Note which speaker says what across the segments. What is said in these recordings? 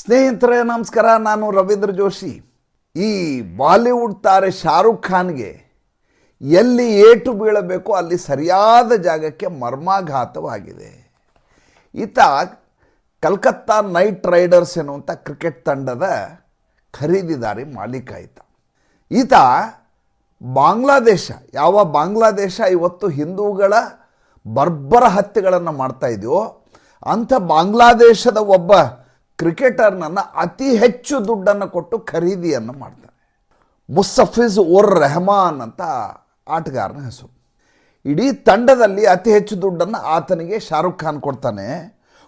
Speaker 1: ಸ್ನೇಹಿತರೆ ನಮಸ್ಕಾರ, ನಾನು ರವೀಂದ್ರ ಜೋಶಿ. ಈ ಬಾಲಿವುಡ್ ತಾರೆ ಶಾರುಖ್ ಖಾನ್ಗೆ ಎಲ್ಲಿ ಏಟು ಬೀಳಬೇಕು ಅಲ್ಲಿ ಸರಿಯಾದ ಜಾಗಕ್ಕೆ ಮರ್ಮಾಘಾತವಾಗಿದೆ. ಈತ ಕಲ್ಕತ್ತಾ ನೈಟ್ ರೈಡರ್ಸ್ ಎನ್ನುವಂಥ ಕ್ರಿಕೆಟ್ ತಂಡದ ಖರೀದಿದಾರಿ ಮಾಲೀಕ ಈತ ಬಾಂಗ್ಲಾದೇಶ, ಬಾಂಗ್ಲಾದೇಶ ಇವತ್ತು ಹಿಂದೂಗಳ ಬರ್ಬರ ಹತ್ಯೆಗಳನ್ನು ಮಾಡ್ತಾ ಇದೆಯೋ ಅಂಥ ಬಾಂಗ್ಲಾದೇಶದ ಒಬ್ಬ ಕ್ರಿಕೆಟರ್ನನ್ನು ಅತಿ ಹೆಚ್ಚು ದುಡ್ಡನ್ನು ಕೊಟ್ಟು ಖರೀದಿಯನ್ನು ಮಾಡ್ತಾನೆ. ಮುಸ್ತಫಿಜ್ ಉರ್ ರೆಹಮಾನ್ ಅಂತ ಆಟಗಾರನ ಹೆಸರು. ಇಡೀ ತಂಡದಲ್ಲಿ ಅತಿ ಹೆಚ್ಚು ದುಡ್ಡನ್ನು ಆತನಿಗೆ ಶಾರುಖ್ ಖಾನ್ ಕೊಡ್ತಾನೆ.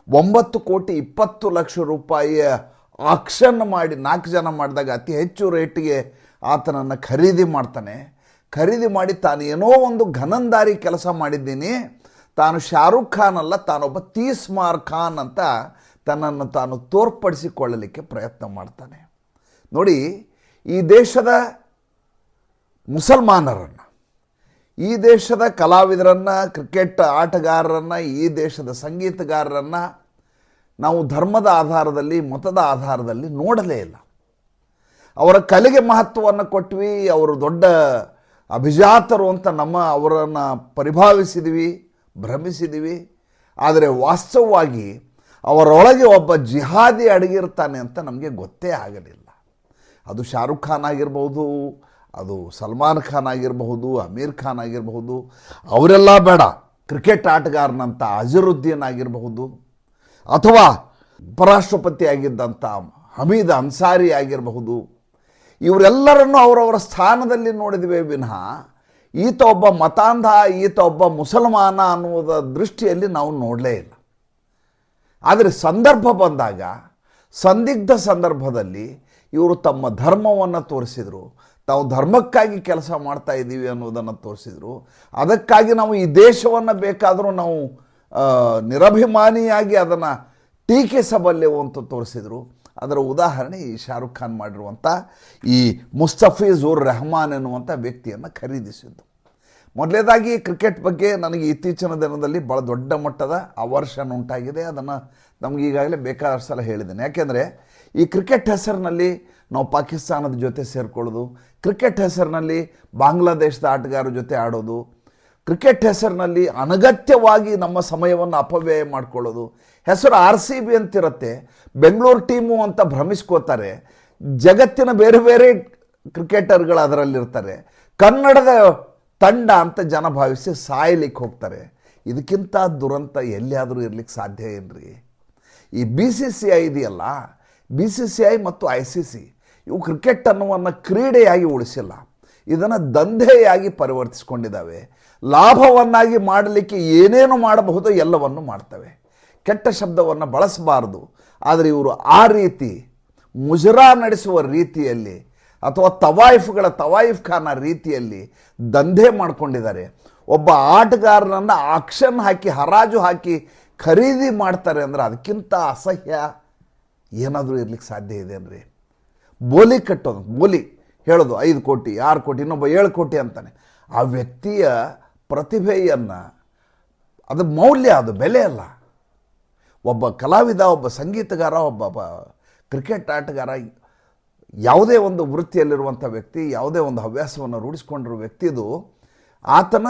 Speaker 1: 9,20,00,000 ಆಕ್ಷನ್ ಮಾಡಿ 4 ಜನ ಮಾಡಿದಾಗ ಅತಿ ಹೆಚ್ಚು ರೇಟಿಗೆ ಆತನನ್ನು ಖರೀದಿ ಮಾಡ್ತಾನೆ. ಖರೀದಿ ಮಾಡಿ ತಾನು ಏನೋ ಒಂದು ಘನಂದಾರಿ ಕೆಲಸ ಮಾಡಿದ್ದೀನಿ, ತಾನು ಶಾರುಖ್ ಖಾನ್ ಅಲ್ಲ, ತಾನೊಬ್ಬ ತೀಸ್ಮಾರ್ ಖಾನ್ ಅಂತ ತನ್ನನ್ನು ತಾನು ತೋರ್ಪಡಿಸಿಕೊಳ್ಳಲಿಕ್ಕೆ ಪ್ರಯತ್ನ ಮಾಡ್ತಾನೆ. ನೋಡಿ, ಈ ದೇಶದ ಮುಸಲ್ಮಾನರನ್ನು, ಈ ದೇಶದ ಕಲಾವಿದರನ್ನು, ಕ್ರಿಕೆಟ್ ಆಟಗಾರರನ್ನು, ಈ ದೇಶದ ಸಂಗೀತಗಾರರನ್ನು ನಾವು ಧರ್ಮದ ಆಧಾರದಲ್ಲಿ, ಮತದ ಆಧಾರದಲ್ಲಿ ನೋಡಲೇ ಇಲ್ಲ. ಅವರ ಕಲೆಗೆ ಮಹತ್ವವನ್ನು ಕೊಟ್ವಿ, ಅವರು ದೊಡ್ಡ ಅಭಿಜಾತರು ಅಂತ ಅವರನ್ನು ಪರಿಭಾವಿಸಿದ್ವಿ, ಭ್ರಮಿಸಿದ್ವಿ. ಆದರೆ ವಾಸ್ತವವಾಗಿ ಅವರೊಳಗೆ ಒಬ್ಬ ಜಿಹಾದಿ ಅಡಗಿರ್ತಾನೆ ಅಂತ ನಮಗೆ ಗೊತ್ತೇ ಆಗಲಿಲ್ಲ. ಅದು ಶಾರುಖ್ ಖಾನ್ ಆಗಿರಬಹುದು, ಅದು ಸಲ್ಮಾನ್ ಖಾನ್ ಆಗಿರಬಹುದು, ಅಮೀರ್ ಖಾನ್ ಆಗಿರಬಹುದು, ಅವರೆಲ್ಲ ಬೇಡ, ಕ್ರಿಕೆಟ್ ಆಟಗಾರನಂಥ ಅಜರುದ್ದೀನ್ ಆಗಿರಬಹುದು, ಅಥವಾ ಉಪರಾಷ್ಟ್ರಪತಿ ಆಗಿದ್ದಂಥ ಹಮೀದ್ ಅನ್ಸಾರಿ ಆಗಿರಬಹುದು, ಇವರೆಲ್ಲರನ್ನು ಅವರವರ ಸ್ಥಾನದಲ್ಲಿ ನೋಡಿದ್ವೇ ವಿನಃ ಈತ ಒಬ್ಬ ಮತಾಂಧ, ಈತ ಒಬ್ಬ ಮುಸಲ್ಮಾನ ಅನ್ನುವುದ ದೃಷ್ಟಿಯಲ್ಲಿ ನಾವು ನೋಡಲೇ ಇಲ್ಲ. ಆದರೆ ಸಂದರ್ಭ ಬಂದಾಗ, ಸಂದಿಗ್ಧ ಸಂದರ್ಭದಲ್ಲಿ ಇವರು ತಮ್ಮ ಧರ್ಮವನ್ನು ತೋರಿಸಿದರು, ತಾವು ಧರ್ಮಕ್ಕಾಗಿ ಕೆಲಸ ಮಾಡ್ತಾ ಇದ್ದೀವಿ ಅನ್ನೋದನ್ನು ತೋರಿಸಿದರು. ಅದಕ್ಕಾಗಿ ನಾವು ಈ ದೇಶವನ್ನು ಬೇಕಾದರೂ ನಾವು ನಿರಭಿಮಾನಿಯಾಗಿ ಅದನ್ನು ಟೀಕಿಸಬಲ್ಲೆವು ಅಂತ ತೋರಿಸಿದರು. ಅದರ ಉದಾಹರಣೆ ಈ ಶಾರುಖ್ ಖಾನ್ ಮಾಡಿರುವಂಥ ಈ ಮುಸ್ತಫಿಜ್ ಉರ್ ರೆಹಮಾನ್ ಎನ್ನುವಂಥ ವ್ಯಕ್ತಿಯನ್ನು ಖರೀದಿಸಿದ್ದು. ಮೊದಲನೇದಾಗಿ ಕ್ರಿಕೆಟ್ ಬಗ್ಗೆ ನನಗೆ ಇತ್ತೀಚಿನ ದಿನದಲ್ಲಿ ಭಾಳ ದೊಡ್ಡ ಮಟ್ಟದ ಅವರ್ಷನ್ ಉಂಟಾಗಿದೆ. ಅದನ್ನು ನಮಗೆ ಈಗಾಗಲೇ ಬೇಕಾದಷ್ಟು ಸಲ ಹೇಳಿದ್ದೇನೆ. ಯಾಕೆಂದರೆ ಈ ಕ್ರಿಕೆಟ್ ಹೆಸರಿನಲ್ಲಿ ನಾವು ಪಾಕಿಸ್ತಾನದ ಜೊತೆ ಸೇರಿಕೊಳ್ಳೋದು, ಕ್ರಿಕೆಟ್ ಹೆಸರಿನಲ್ಲಿ ಬಾಂಗ್ಲಾದೇಶದ ಆಟಗಾರರ ಜೊತೆ ಆಡೋದು, ಕ್ರಿಕೆಟ್ ಹೆಸರಿನಲ್ಲಿ ಅನಗತ್ಯವಾಗಿ ನಮ್ಮ ಸಮಯವನ್ನು ಅಪವ್ಯಯ ಮಾಡಿಕೊಳ್ಳೋದು. ಹೆಸರು RCB ಅಂತಿರುತ್ತೆ, ಬೆಂಗಳೂರು ಟೀಮು ಅಂತ ಭ್ರಮಿಸ್ಕೋತಾರೆ. ಜಗತ್ತಿನ ಬೇರೆ ಬೇರೆ ಕ್ರಿಕೆಟರ್ಗಳು ಅದರಲ್ಲಿರ್ತಾರೆ. ಕನ್ನಡದ ತಂಡ ಅಂತ ಜನ ಭಾವಿಸಿ ಸಾಯಲಿಕ್ಕೆ ಹೋಗ್ತಾರೆ. ಇದಕ್ಕಿಂತ ದುರಂತ ಎಲ್ಲಿಯಾದರೂ ಇರಲಿಕ್ಕೆ ಸಾಧ್ಯ ಏನ್ರಿ? ಈ BCCI ಇದೆಯಲ್ಲ, BCCI ಮತ್ತು ICC ಇವು ಕ್ರಿಕೆಟ್ ಅನ್ನುವನ್ನು ಕ್ರೀಡೆಯಾಗಿ ಉಳಿಸಿಲ್ಲ, ಇದನ್ನು ದಂಧೆಯಾಗಿ ಪರಿವರ್ತಿಸಿಕೊಂಡಿದ್ದಾವೆ. ಲಾಭವನ್ನಾಗಿ ಮಾಡಲಿಕ್ಕೆ ಏನೇನು ಮಾಡಬಹುದೋ ಎಲ್ಲವನ್ನು ಮಾಡ್ತವೆ. ಕೆಟ್ಟ ಶಬ್ದವನ್ನು ಬಳಸಬಾರ್ದು, ಆದರೆ ಇವರು ಆ ರೀತಿ ಮುಜರಾ ನಡೆಸುವ ರೀತಿಯಲ್ಲಿ ಅಥವಾ ತವಾಯಿಫ್ ಖಾನ ರೀತಿಯಲ್ಲಿ ದಂಧೆ ಮಾಡಿಕೊಂಡಿದ್ದಾರೆ. ಒಬ್ಬ ಆಟಗಾರನನ್ನು ಆಕ್ಷನ್ ಹಾಕಿ, ಹರಾಜು ಹಾಕಿ ಖರೀದಿ ಮಾಡ್ತಾರೆ ಅಂದರೆ ಅದಕ್ಕಿಂತ ಅಸಹ್ಯ ಏನಾದರೂ ಇರ್ಲಿಕ್ಕೆ ಸಾಧ್ಯ ಇದೆ ಅಂದರೆ? ಬೋಲಿ ಕಟ್ಟೋದು, ಬೋಲಿ ಹೇಳೋದು 5 ಕೋಟಿ 6 ಕೋಟಿ, ಇನ್ನೊಬ್ಬ 7 ಕೋಟಿ ಅಂತಾನೆ. ಆ ವ್ಯಕ್ತಿಯ ಪ್ರತಿಭೆಯನ್ನು, ಅದು ಮೌಲ್ಯ, ಅದು ಬೆಲೆ ಅಲ್ಲ. ಒಬ್ಬ ಕಲಾವಿದ, ಒಬ್ಬ ಸಂಗೀತಗಾರ, ಒಬ್ಬ ಕ್ರಿಕೆಟ್ ಆಟಗಾರ, ಯಾವುದೇ ಒಂದು ವೃತ್ತಿಯಲ್ಲಿರುವಂಥ ವ್ಯಕ್ತಿ, ಯಾವುದೇ ಒಂದು ಹವ್ಯಾಸವನ್ನು ರೂಢಿಸ್ಕೊಂಡಿರೋ ವ್ಯಕ್ತಿದು ಆತನ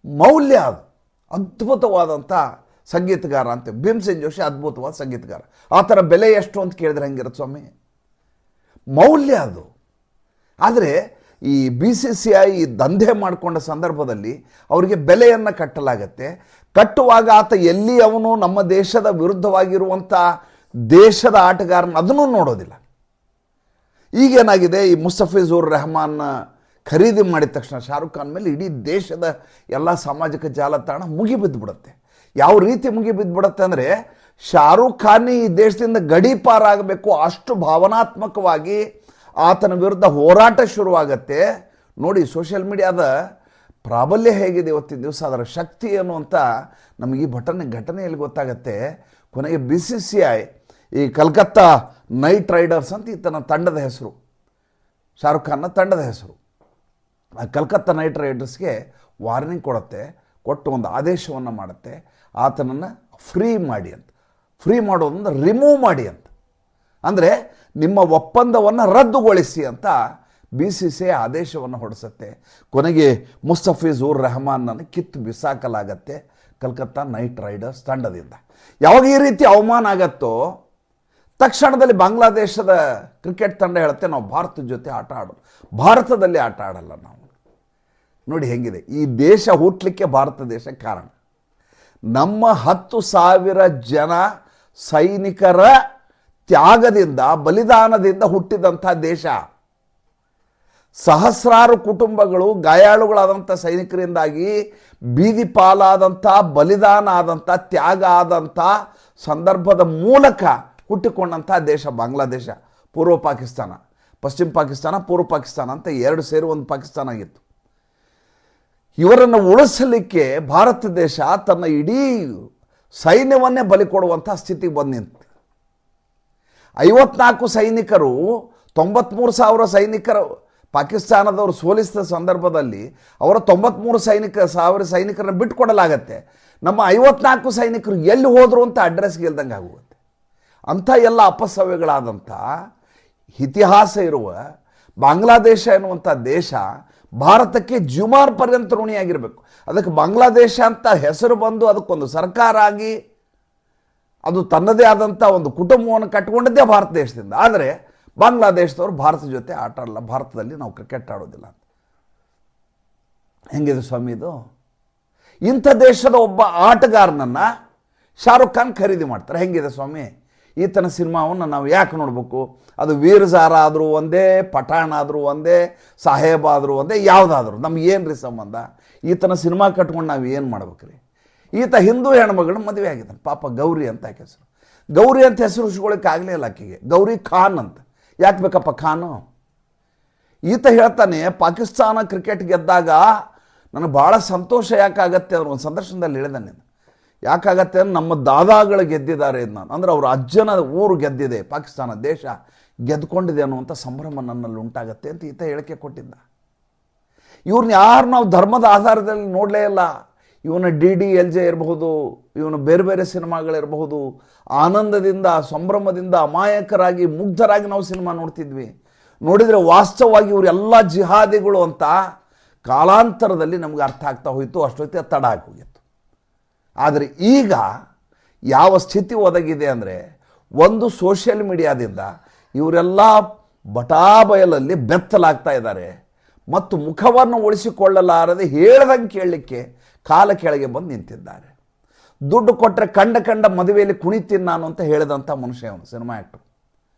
Speaker 1: ಮೌಲ್ಯ, ಅದು ಅದ್ಭುತವಾದಂಥ ಸಂಗೀತಗಾರ ಅಂತ. ಭೀಮ್ಸೇನ್ ಜೋಶಿ ಅದ್ಭುತವಾದ ಸಂಗೀತಗಾರ, ಆತನ ಬೆಲೆ ಎಷ್ಟು ಅಂತ ಕೇಳಿದ್ರೆ ಹೆಂಗಿರುತ್ತೆ ಸ್ವಾಮಿ? ಮೌಲ್ಯ ಅದು. ಆದರೆ ಈ BCCI ದಂಧೆ ಮಾಡಿಕೊಂಡ ಸಂದರ್ಭದಲ್ಲಿ ಅವರಿಗೆ ಬೆಲೆಯನ್ನು ಕಟ್ಟಲಾಗತ್ತೆ. ಕಟ್ಟುವಾಗ ಆತ ಎಲ್ಲಿ ಅವನು ನಮ್ಮ ದೇಶದ ವಿರುದ್ಧವಾಗಿರುವಂಥ ದೇಶದ ಆಟಗಾರನ ಅದನ್ನು ನೋಡೋದಿಲ್ಲ. ಈಗೇನಾಗಿದೆ, ಈ ಮುಸ್ತಫಿಜ್ ಉರ್ ರೆಹಮಾನ್ ಖರೀದಿ ಮಾಡಿದ ತಕ್ಷಣ ಶಾರುಖ್ ಖಾನ್ ಮೇಲೆ ಇಡೀ ದೇಶದ ಎಲ್ಲ ಸಾಮಾಜಿಕ ಜಾಲತಾಣ ಮುಗಿಬಿದ್ದುಬಿಡುತ್ತೆ. ಯಾವ ರೀತಿ ಮುಗಿಬಿದ್ದುಬಿಡುತ್ತೆ ಅಂದರೆ, ಶಾರುಖ್ ಖಾನ್ ಈ ದೇಶದಿಂದ ಗಡೀಪಾರಾಗಬೇಕು, ಅಷ್ಟು ಭಾವನಾತ್ಮಕವಾಗಿ ಆತನ ವಿರುದ್ಧ ಹೋರಾಟ ಶುರುವಾಗತ್ತೆ. ನೋಡಿ, ಸೋಷಿಯಲ್ ಮೀಡಿಯಾದ ಪ್ರಾಬಲ್ಯ ಹೇಗಿದೆ ಇವತ್ತಿನ ದಿವಸ, ಅದರ ಶಕ್ತಿ ಏನು ಅಂತ ನಮಗೆ ಈ ಘಟನೆಯಲ್ಲಿ ಗೊತ್ತಾಗತ್ತೆ. ಕೊನೆಗೆ BCCI ಈ ಕಲ್ಕತ್ತಾ ನೈಟ್ ರೈಡರ್ಸ್ ಅಂತ ಈತನ ತಂಡದ ಹೆಸರು, ಶಾರುಖ್ ಖಾನ್ನ ತಂಡದ ಹೆಸರು, ಆ ಕಲ್ಕತ್ತಾ ನೈಟ್ ರೈಡರ್ಸ್ಗೆ ವಾರ್ನಿಂಗ್ ಕೊಡುತ್ತೆ, ಕೊಟ್ಟು ಒಂದು ಆದೇಶವನ್ನು ಮಾಡುತ್ತೆ, ಆತನನ್ನು ಫ್ರೀ ಮಾಡಿ ಅಂತ. ಫ್ರೀ ಮಾಡೋದ್ರಿಂದ ರಿಮೂವ್ ಮಾಡಿ ಅಂತ. ಅಂದರೆ ನಿಮ್ಮ ಒಪ್ಪಂದವನ್ನು ರದ್ದುಗೊಳಿಸಿ ಅಂತ BCCI ಆದೇಶವನ್ನು ಹೊರಡಿಸುತ್ತೆ. ಕೊನೆಗೆ ಮುಸ್ತಫಿಜುರ್ ರೆಹಮಾನನ್ನು ಕಿತ್ತು ಬಿಸಾಕಲಾಗತ್ತೆ ಕಲ್ಕತ್ತಾ ನೈಟ್ ರೈಡರ್ಸ್ ತಂಡದಿಂದ. ಯಾವಾಗ ಈ ರೀತಿ ಅವಮಾನ ಆಗತ್ತೋ ತಕ್ಷಣದಲ್ಲಿ ಬಾಂಗ್ಲಾದೇಶದ ಕ್ರಿಕೆಟ್ ತಂಡ ಹೇಳುತ್ತೆ ನಾವು ಭಾರತದ ಜೊತೆ ಆಟ ಆಡೋದು, ಭಾರತದಲ್ಲಿ ಆಟ ಆಡಲ್ಲ ನಾವು. ನೋಡಿ ಹೆಂಗಿದೆ ಈ ದೇಶ ಹುಟ್ಟಲಿಕ್ಕೆ ಭಾರತ ದೇಶ ಕಾರಣ. ನಮ್ಮ 10,000 ಜನ ಸೈನಿಕರ ತ್ಯಾಗದಿಂದ ಬಲಿದಾನದಿಂದ ಹುಟ್ಟಿದಂಥ ದೇಶ. ಸಹಸ್ರಾರು ಕುಟುಂಬಗಳು ಗಾಯಾಳುಗಳಾದಂಥ ಸೈನಿಕರಿಂದಾಗಿ ಬೀದಿ ಪಾಲಾದಂಥ, ಬಲಿದಾನ ಆದಂಥ, ತ್ಯಾಗ ಆದಂಥ ಸಂದರ್ಭದ ಮೂಲಕ ಹುಟ್ಟಿಕೊಂಡಂಥ ದೇಶ ಬಾಂಗ್ಲಾದೇಶ. ಪೂರ್ವ ಪಾಕಿಸ್ತಾನ, ಪಶ್ಚಿಮ ಪಾಕಿಸ್ತಾನ, ಪೂರ್ವ ಪಾಕಿಸ್ತಾನ ಅಂತ 2 ಸೇರಿ ಒಂದು ಪಾಕಿಸ್ತಾನ ಆಗಿತ್ತು. ಇವರನ್ನು ಉಳಿಸಲಿಕ್ಕೆ ಭಾರತ ದೇಶ ತನ್ನ ಇಡೀ ಸೈನ್ಯವನ್ನೇ ಬಲಿ ಕೊಡುವಂಥ ಸ್ಥಿತಿಗೆ ಬಂದು ನಿಂತು 54 ಸೈನಿಕರು 93,000 ಸೈನಿಕರು ಪಾಕಿಸ್ತಾನದವರು ಸೋಲಿಸಿದ ಸಂದರ್ಭದಲ್ಲಿ ಅವರ 93,000 ಸೈನಿಕರನ್ನು ಬಿಟ್ಟುಕೊಡಲಾಗತ್ತೆ. ನಮ್ಮ 54 ಸೈನಿಕರು ಎಲ್ಲಿ ಹೋದರು ಅಂತ ಅಡ್ರೆಸ್ಗೆ ಇಲ್ದಂಗೆ ಆಗುತ್ತೆ. ಅಂಥ ಎಲ್ಲ ಅಪಸವ್ಯಗಳಾದಂಥ ಇತಿಹಾಸ ಇರುವ ಬಾಂಗ್ಲಾದೇಶ ಎನ್ನುವಂಥ ದೇಶ ಭಾರತಕ್ಕೆ ಜುಮಾರ್ ಪರ್ಯಂತ ಋಣಿಯಾಗಿರಬೇಕು. ಅದಕ್ಕೆ ಬಾಂಗ್ಲಾದೇಶ ಅಂತ ಹೆಸರು ಬಂದು ಅದಕ್ಕೊಂದು ಸರ್ಕಾರ ಆಗಿ ಅದು ತನ್ನದೇ ಆದಂಥ ಒಂದು ಕುಟುಂಬವನ್ನು ಕಟ್ಟಿಕೊಂಡದ್ದೇ ಭಾರತ ದೇಶದಿಂದ. ಆದರೆ ಬಾಂಗ್ಲಾದೇಶದವರು ಭಾರತ ಜೊತೆ ಆಟ ಆಡಲ್ಲ, ಭಾರತದಲ್ಲಿ ನಾವು ಕ್ರಿಕೆಟ್ ಆಡೋದಿಲ್ಲ ಅಂತ. ಹೆಂಗಿದೆ ಸ್ವಾಮಿ ಇದು? ಇಂಥ ದೇಶದ ಒಬ್ಬ ಆಟಗಾರನನ್ನು ಶಾರುಖ್ ಖಾನ್ ಖರೀದಿ ಮಾಡ್ತಾರೆ. ಹೆಂಗಿದೆ ಸ್ವಾಮಿ? ಈತನ ಸಿನಿಮಾವನ್ನು ನಾವು ಯಾಕೆ ನೋಡಬೇಕು? ಅದು ವೀರ್ ಝಾರ ಆದರೂ ಒಂದೇ, ಪಠಾಣ್ ಆದರೂ ಒಂದೇ, ಸಾಹೇಬ್ ಆದರೂ ಒಂದೇ, ಯಾವುದಾದ್ರೂ ನಮ್ಗೆ ಏನು ರೀ ಸಂಬಂಧ? ಈತನ ಸಿನಿಮಾ ಕಟ್ಕೊಂಡು ನಾವು ಏನು ಮಾಡ್ಬೇಕ್ರಿ? ಈತ ಹಿಂದೂ ಹೆಣ್ಮಗಳು ಮದುವೆ ಆಗಿದ್ದಾನೆ, ಪಾಪ ಗೌರಿ ಅಂತ ಆಕೆ ಹೆಸರು. ಗೌರಿ ಅಂತ ಹೆಸರು ಉಳಿಸ್ಕೊಳ್ಳೋಕೆ ಆಗಲೇ ಇಲ್ಲ ಆಕೆಗೆ. ಗೌರಿ ಖಾನ್ ಅಂತ ಯಾಕೆ ಬೇಕಪ್ಪ ಖಾನು? ಈತ ಹೇಳ್ತಾನೆ ಪಾಕಿಸ್ತಾನ ಕ್ರಿಕೆಟ್ ಗೆದ್ದಾಗ ನನಗೆ ಭಾಳ ಸಂತೋಷ ಯಾಕಾಗತ್ತೆ ಅವ್ರು ಒಂದು ಸಂದರ್ಶನದಲ್ಲಿ ಹೇಳಿದಾನೆ. ಯಾಕಾಗತ್ತೆ ಅಂದ್ರೆ ನಮ್ಮ ದಾದಾಗಳು ಗೆದ್ದಿದ್ದಾರೆ ನಾನು, ಅಂದರೆ ಅವ್ರ ಅಜ್ಜನ ಊರು ಗೆದ್ದಿದೆ, ಪಾಕಿಸ್ತಾನ ದೇಶ ಗೆದ್ಕೊಂಡಿದೆ ಅನ್ನುವಂಥ ಸಂಭ್ರಮ ನನ್ನಲ್ಲಿ ಉಂಟಾಗತ್ತೆ ಅಂತ ಈತ ಹೇಳಿಕೆ ಕೊಟ್ಟಿದ್ದ. ಇವ್ರನ್ನ ಯಾರು ನಾವು ಧರ್ಮದ ಆಧಾರದಲ್ಲಿ ನೋಡಲೇ ಇಲ್ಲ. ಇವನ DDLJ ಇರಬಹುದು, ಇವನು ಬೇರೆ ಬೇರೆ ಸಿನಿಮಾಗಳಿರಬಹುದು, ಆನಂದದಿಂದ ಸಂಭ್ರಮದಿಂದ ಅಮಾಯಕರಾಗಿ ಮುಗ್ಧರಾಗಿ ನಾವು ಸಿನಿಮಾ ನೋಡ್ತಿದ್ವಿ. ನೋಡಿದರೆ ವಾಸ್ತವವಾಗಿ ಇವರೆಲ್ಲ ಜಿಹಾದಿಗಳು ಅಂತ ಕಾಲಾಂತರದಲ್ಲಿ ನಮ್ಗೆ ಅರ್ಥ ಆಗ್ತಾ ಹೋಯಿತು. ಅಷ್ಟೊತ್ತಿಗೆ ತಡ ಆಗಿ ಹೋಗಿತ್ತು. ಆದರೆ ಈಗ ಯಾವ ಸ್ಥಿತಿ ಒದಗಿದೆ ಅಂದರೆ, ಒಂದು ಸೋಷಿಯಲ್ ಮೀಡಿಯಾದಿಂದ ಇವರೆಲ್ಲ ಬಟಾಬಯಲಲ್ಲಿ ಬೆತ್ತಲಾಗ್ತಾ ಇದ್ದಾರೆ ಮತ್ತು ಮುಖವನ್ನು ಉಳಿಸಿಕೊಳ್ಳಲಾರದೆ ಹೇಳ್ದಂಗೆ ಕೇಳಲಿಕ್ಕೆ ಕಾಲ ಕೆಳಗೆ ಬಂದು ನಿಂತಿದ್ದಾರೆ. ದುಡ್ಡು ಕೊಟ್ಟರೆ ಕಂಡ ಮದುವೆಯಲ್ಲಿ ಕುಣಿತೀನಿ ನಾನು ಅಂತ ಹೇಳಿದಂಥ ಮನುಷ್ಯ ಅವನು, ಸಿನಿಮಾ ಆ್ಯಕ್ಟರ್.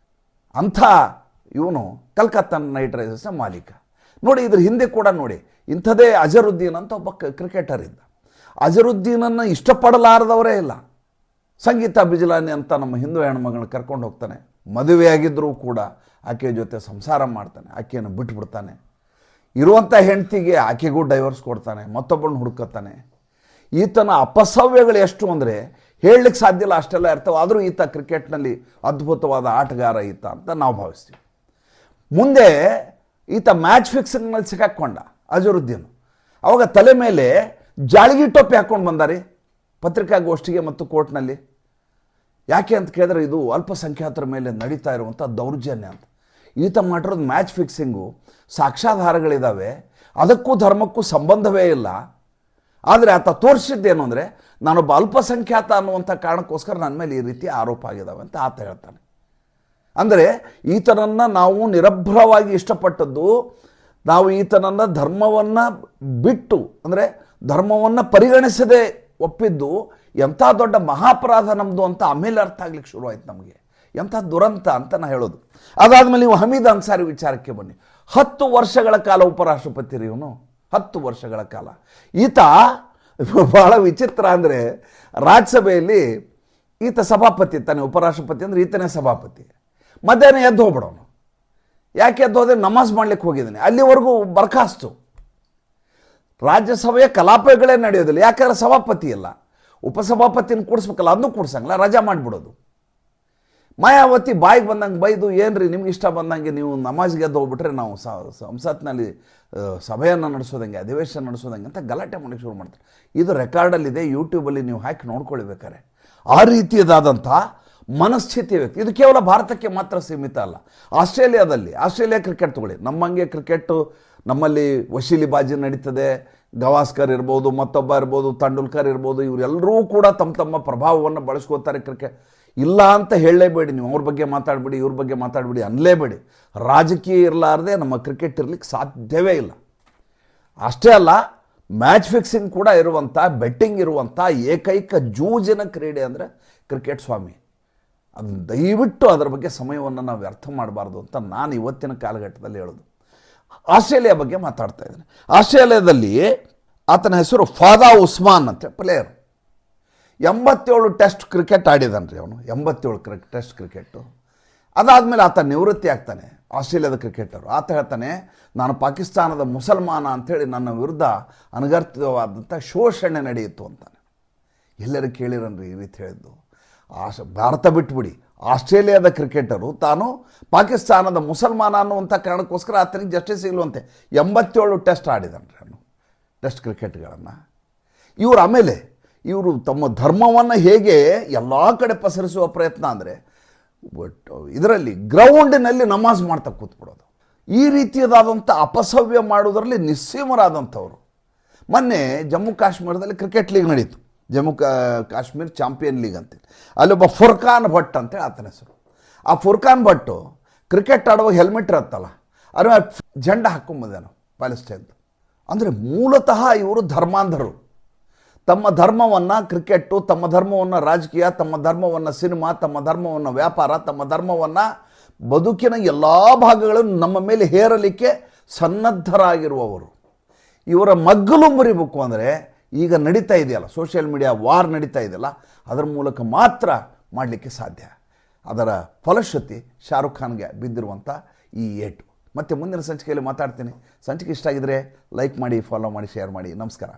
Speaker 1: ಅಂಥ ಇವನು ಕಲ್ಕತ್ತಾ ನೈಟ್ ರೈಡರ್ಸ್ನ ಮಾಲೀಕ. ನೋಡಿ, ಇದ್ರ ಹಿಂದೆ ಕೂಡ ನೋಡಿ, ಇಂಥದೇ ಅಜರುದ್ದೀನ್ ಅಂತ ಒಬ್ಬ ಕ್ರಿಕೆಟರ್ ಇದ್ದ. ಅಜರುದ್ದೀನನ್ನು ಇಷ್ಟಪಡಲಾರದವರೇ ಇಲ್ಲ. ಸಂಗೀತ ಬಿಜಲಾನಿ ಅಂತ ನಮ್ಮ ಹಿಂದೂ ಹೆಣ್ಮಗಳನ್ನ ಕರ್ಕೊಂಡು ಹೋಗ್ತಾನೆ. ಮದುವೆಯಾಗಿದ್ದರೂ ಕೂಡ ಆಕೆಯ ಜೊತೆ ಸಂಸಾರ ಮಾಡ್ತಾನೆ, ಆಕೆಯನ್ನು ಬಿಟ್ಬಿಡ್ತಾನೆ. ಇರುವಂಥ ಹೆಂಡತಿಗೆ ಆಕೆಗೂ ಡೈವರ್ಸ್ ಕೊಡ್ತಾನೆ, ಮತ್ತೊಬ್ಬಳನ್ನ ಹುಡುಕತ್ತಾನೆ. ಈತನ ಅಪಸವ್ಯಗಳು ಎಷ್ಟು ಅಂದರೆ ಹೇಳಲಿಕ್ಕೆ ಸಾಧ್ಯ ಇಲ್ಲ, ಅಷ್ಟೆಲ್ಲ ಇರ್ತವೆ. ಆದರೂ ಈತ ಕ್ರಿಕೆಟ್ನಲ್ಲಿ ಅದ್ಭುತವಾದ ಆಟಗಾರ ಈತ ಅಂತ ನಾವು ಭಾವಿಸ್ತೀವಿ. ಮುಂದೆ ಈತ ಮ್ಯಾಚ್ ಫಿಕ್ಸಿಂಗ್ನಲ್ಲಿ ಸಿಕ್ಕಾಕ್ಕೊಂಡ ಅಜರುದ್ದೀನ್. ಅವಾಗ ತಲೆ ಮೇಲೆ ಜಾಳಿಗೆ ಟೋಪಿ ಹಾಕ್ಕೊಂಡು ಬಂದಾರೆ ಪತ್ರಿಕಾಗೋಷ್ಠಿಗೆ ಮತ್ತು ಕೋರ್ಟ್ನಲ್ಲಿ. ಯಾಕೆ ಅಂತ ಕೇಳಿದ್ರೆ ಇದು ಅಲ್ಪಸಂಖ್ಯಾತರ ಮೇಲೆ ನಡೀತಾ ಇರುವಂಥ ದೌರ್ಜನ್ಯ ಅಂತ. ಈತ ಮಾಡಿರೋದು ಮ್ಯಾಚ್ ಫಿಕ್ಸಿಂಗು, ಸಾಕ್ಷ್ಯಾಧಾರಗಳಿದ್ದಾವೆ, ಅದಕ್ಕೂ ಧರ್ಮಕ್ಕೂ ಸಂಬಂಧವೇ ಇಲ್ಲ. ಆದರೆ ಆತ ತೋರಿಸಿದ್ದೇನು ಅಂದರೆ ನಾನೊಬ್ಬ ಅಲ್ಪಸಂಖ್ಯಾತ ಅನ್ನುವಂಥ ಕಾರಣಕ್ಕೋಸ್ಕರ ನನ್ನ ಮೇಲೆ ಈ ರೀತಿ ಆರೋಪ ಆಗಿದ್ದಾವೆ ಅಂತ ಆತ ಹೇಳ್ತಾನೆ. ಅಂದರೆ ಈತನನ್ನು ನಾವು ನಿರಭ್ರವಾಗಿ ಇಷ್ಟಪಟ್ಟದ್ದು, ನಾವು ಈತನನ್ನು ಧರ್ಮವನ್ನು ಬಿಟ್ಟು ಅಂದರೆ ಧರ್ಮವನ್ನು ಪರಿಗಣಿಸದೆ ಒಪ್ಪಿದ್ದು ಎಂಥ ದೊಡ್ಡ ಮಹಾಪರಾಧ ನಮ್ಮದು ಅಂತ ಆಮೇಲೆ ಅರ್ಥ ಆಗ್ಲಿಕ್ಕೆ ಶುರುವಾಯ್ತು ನಮಗೆ. ಎಂಥ ದುರಂತ ಅಂತ ನಾನು ಹೇಳೋದು. ಅದಾದಮೇಲೆ ನೀವು ಹಮೀದ್ ಅನ್ಸಾರಿ ವಿಚಾರಕ್ಕೆ ಬನ್ನಿ. 10 ವರ್ಷಗಳ ಕಾಲ ಉಪರಾಷ್ಟ್ರಪತಿ ರೀ ಇವನು, 10 ವರ್ಷಗಳ ಕಾಲ. ಈತ ಬಹಳ ವಿಚಿತ್ರ ಅಂದರೆ ರಾಜ್ಯಸಭೆಯಲ್ಲಿ ಈತ ಸಭಾಪತಿ ಇರ್ತಾನೆ, ಉಪರಾಷ್ಟ್ರಪತಿ ಅಂದರೆ ಈತನೇ ಸಭಾಪತಿ. ಮಧ್ಯಾಹ್ನ ಎದ್ದು ಹೋಗ್ಬಿಡೋನು. ಯಾಕೆ ಎದ್ದು ಹೋದ್ರೆ ನಮಾಜ್ ಮಾಡ್ಲಿಕ್ಕೆ ಹೋಗಿದ್ದಾನೆ, ಅಲ್ಲಿವರೆಗೂ ಬರ್ಖಾಸ್ತು. ರಾಜ್ಯಸಭೆಯ ಕಲಾಪಗಳೇ ನಡೆಯೋದಿಲ್ಲ, ಯಾಕಂದ್ರೆ ಸಭಾಪತಿ ಇಲ್ಲ. ಉಪಸಭಾಪತಿನ ಕೂಡಿಸ್ಬೇಕಲ್ಲ, ಅದನ್ನು ಕೂಡ್ಸಂಗಿಲ್ಲ, ರಜಾ ಮಾಡಿಬಿಡೋದು. ಮಾಯಾವತಿ ಬಾಯಿಗೆ ಬಂದಂಗೆ ಬೈದು, ಏನ್ರಿ ನಿಮ್ಗೆ ಇಷ್ಟ ಬಂದಂಗೆ ನೀವು ನಮಾಜ್ಗೆ ಎದ್ದು ಹೋಗ್ಬಿಟ್ರೆ ನಾವು ಸಂಸತ್ನಲ್ಲಿ ಸಭೆಯನ್ನು ನಡೆಸೋದಂಗೆ, ಅಧಿವೇಶನ ನಡೆಸೋದಂಗೆ ಅಂತ ಗಲಾಟೆ ಮಾಡಕ್ಕೆ ಶುರು ಮಾಡ್ತಾರೆ. ಇದು ರೆಕಾರ್ಡಲ್ಲಿದೆ, ಯೂಟ್ಯೂಬಲ್ಲಿ ನೀವು ಹಾಕಿ ನೋಡ್ಕೊಳ್ಬೇಕಾರೆ. ಆ ರೀತಿಯದಾದಂಥ ಮನಸ್ಥಿತಿ ವ್ಯಕ್ತಿ. ಇದು ಕೇವಲ ಭಾರತಕ್ಕೆ ಮಾತ್ರ ಸೀಮಿತ ಅಲ್ಲ. ಆಸ್ಟ್ರೇಲಿಯಾ ಕ್ರಿಕೆಟ್ ತಗೊಳ್ಳಿ, ನಮ್ಮಂಗೆ ಕ್ರಿಕೆಟ್ಟು ನಮ್ಮಲ್ಲಿ ವಶೀಲಿಬಾಜಿ ನಡೀತದೆ. ಗವಾಸ್ಕರ್ ಇರ್ಬೋದು, ಮತ್ತೊಬ್ಬ ಇರ್ಬೋದು, ತೆಂಡೂಲ್ಕರ್ ಇರ್ಬೋದು, ಇವರೆಲ್ಲರೂ ಕೂಡ ತಮ್ಮ ಪ್ರಭಾವವನ್ನು ಬಳಸ್ಕೋತಾರೆ. ಕ್ರಿಕೆಟ್ ಇಲ್ಲ ಅಂತ ಹೇಳಲೇಬೇಡಿ, ನೀವು ಅವ್ರ ಬಗ್ಗೆ ಮಾತಾಡಬೇಡಿ, ಇವ್ರ ಬಗ್ಗೆ ಮಾತಾಡಬೇಡಿ ಅನ್ನಲೇಬೇಡಿ. ರಾಜಕೀಯ ಇರಲಾರ್ದೆ ನಮ್ಮ ಕ್ರಿಕೆಟ್ ಇರಲಿಕ್ಕೆ ಸಾಧ್ಯವೇ ಇಲ್ಲ. ಅಷ್ಟೇ ಅಲ್ಲ, ಮ್ಯಾಚ್ ಫಿಕ್ಸಿಂಗ್ ಕೂಡ ಇರುವಂಥ, ಬೆಟ್ಟಿಂಗ್ ಇರುವಂಥ ಏಕೈಕ ಜೂಜಿನ ಕ್ರೀಡೆ ಅಂದರೆ ಕ್ರಿಕೆಟ್ ಸ್ವಾಮಿ. ಅದನ್ನು ದಯವಿಟ್ಟು ಅದರ ಬಗ್ಗೆ ಸಮಯವನ್ನು ನಾವು ವ್ಯರ್ಥ ಮಾಡಬಾರ್ದು ಅಂತ ನಾನು ಇವತ್ತಿನ ಕಾಲಘಟ್ಟದಲ್ಲಿ ಹೇಳೋದು. ಆಸ್ಟ್ರೇಲಿಯಾ ಬಗ್ಗೆ ಮಾತಾಡ್ತಾ ಇದ್ದೀನಿ. ಆಸ್ಟ್ರೇಲಿಯಾದಲ್ಲಿ ಆತನ ಹೆಸರು ಫಾದಾ ಉಸ್ಮಾನ್ ಅಂತ ಪ್ಲೇಯರ್. 87 ಟೆಸ್ಟ್ ಕ್ರಿಕೆಟ್ ಆಡಿದಾನೆ ರೀ ಅವನು. 87 ಟೆಸ್ಟ್ ಕ್ರಿಕೆಟು. ಅದಾದಮೇಲೆ ಆತ ನಿವೃತ್ತಿ ಆಗ್ತಾನೆ, ಆಸ್ಟ್ರೇಲಿಯಾದ ಕ್ರಿಕೆಟರು. ಆತ ಹೇಳ್ತಾನೆ, ನಾನು ಪಾಕಿಸ್ತಾನದ ಮುಸಲ್ಮಾನ ಅಂಥೇಳಿ ನನ್ನ ವಿರುದ್ಧ ಅನಗತ್ಯವಾದಂಥ ಶೋಷಣೆ ನಡೆಯಿತು ಅಂತಾನೆ. ಎಲ್ಲರೂ ಕೇಳಿರನ್ರಿ ಈ ರೀತಿ ಹೇಳಿದ್ದು. ಭಾರತ ಬಿಟ್ಬಿಡಿ, ಆಸ್ಟ್ರೇಲಿಯಾದ ಕ್ರಿಕೆಟರು ತಾನು ಪಾಕಿಸ್ತಾನದ ಮುಸಲ್ಮಾನ ಅನ್ನುವಂಥ ಕಾರಣಕ್ಕೋಸ್ಕರ ಆತನಿಗೆ ಜಸ್ಟಿಸ್ ಸಿಗಲುವಂತೆ 87 ಟೆಸ್ಟ್ ಆಡಿದಾನೆ ರೀ ಅವನು, ಟೆಸ್ಟ್ ಕ್ರಿಕೆಟ್ಗಳನ್ನು. ಆಮೇಲೆ ಇವರು ತಮ್ಮ ಧರ್ಮವನ್ನು ಹೇಗೆ ಎಲ್ಲ ಕಡೆ ಪಸರಿಸುವ ಪ್ರಯತ್ನ ಅಂದರೆ, ಇದರಲ್ಲಿ ಗ್ರೌಂಡಿನಲ್ಲಿ ನಮಾಜ್ ಮಾಡ್ತಾ ಕೂತ್ಬಿಡೋದು. ಈ ರೀತಿಯದಾದಂಥ ಅಪಸವ್ಯ ಮಾಡೋದರಲ್ಲಿ ನಿಸ್ಸೀಮರಾದಂಥವ್ರು. ಮೊನ್ನೆ ಜಮ್ಮು ಕಾಶ್ಮೀರದಲ್ಲಿ ಕ್ರಿಕೆಟ್ ಲೀಗ್ ನಡೀತು, ಜಮ್ಮು ಕಾಶ್ಮೀರ್ ಚಾಂಪಿಯನ್ ಲೀಗ್ ಅಂತೇಳಿ. ಅಲ್ಲೊಬ್ಬ ಫುರ್ಖಾನ್ ಭಟ್ ಅಂತೇಳಿ ಆತನ ಹೆಸರು. ಆ ಫುರ್ಖಾನ್ ಭಟ್ಟು ಕ್ರಿಕೆಟ್ ಆಡುವಾಗ ಹೆಲ್ಮೆಟ್ ಇರುತ್ತಲ್ಲ, ಅದ್ರ ಜೆಂಡ ಹಾಕ್ಕೊಂಬಂದೇನು ಪ್ಯಾಲೆಸ್ಟೈನ್ದು. ಅಂದರೆ ಮೂಲತಃ ಇವರು ಧರ್ಮಾಂಧರು. ತಮ್ಮ ಧರ್ಮವನ್ನು ಕ್ರಿಕೆಟ್ಟು, ತಮ್ಮ ಧರ್ಮವನ್ನು ರಾಜಕೀಯ, ತಮ್ಮ ಧರ್ಮವನ್ನು ಸಿನಿಮಾ, ತಮ್ಮ ಧರ್ಮವನ್ನು ವ್ಯಾಪಾರ, ತಮ್ಮ ಧರ್ಮವನ್ನು ಬದುಕಿನ ಎಲ್ಲ ಭಾಗಗಳನ್ನು ನಮ್ಮ ಮೇಲೆ ಹೇರಲಿಕ್ಕೆ ಸನ್ನದ್ಧರಾಗಿರುವವರು. ಇವರ ಮಗ್ಗಲು ಮುರಿಬೇಕು ಅಂದರೆ ಈಗ ನಡೀತಾ ಇದೆಯಲ್ಲ, ಸೋಷಿಯಲ್ ಮೀಡಿಯಾ ವಾರ್ ನಡೀತಾ ಇದೆಯಲ್ಲ, ಅದರ ಮೂಲಕ ಮಾತ್ರ ಮಾಡಲಿಕ್ಕೆ ಸಾಧ್ಯ. ಅದರ ಫಲಶ್ರುತಿ ಶಾರುಖ್ ಖಾನ್ಗೆ ಬಿದ್ದಿರುವಂಥ ಈ ಏಟು. ಮತ್ತು ಮುಂದಿನ ಸಂಚಿಕೆಯಲ್ಲಿ ಮಾತಾಡ್ತೀನಿ. ಸಂಚಿಕೆ ಇಷ್ಟ ಆಗಿದರೆ ಲೈಕ್ ಮಾಡಿ, ಫಾಲೋ ಮಾಡಿ, ಶೇರ್ ಮಾಡಿ. ನಮಸ್ಕಾರ.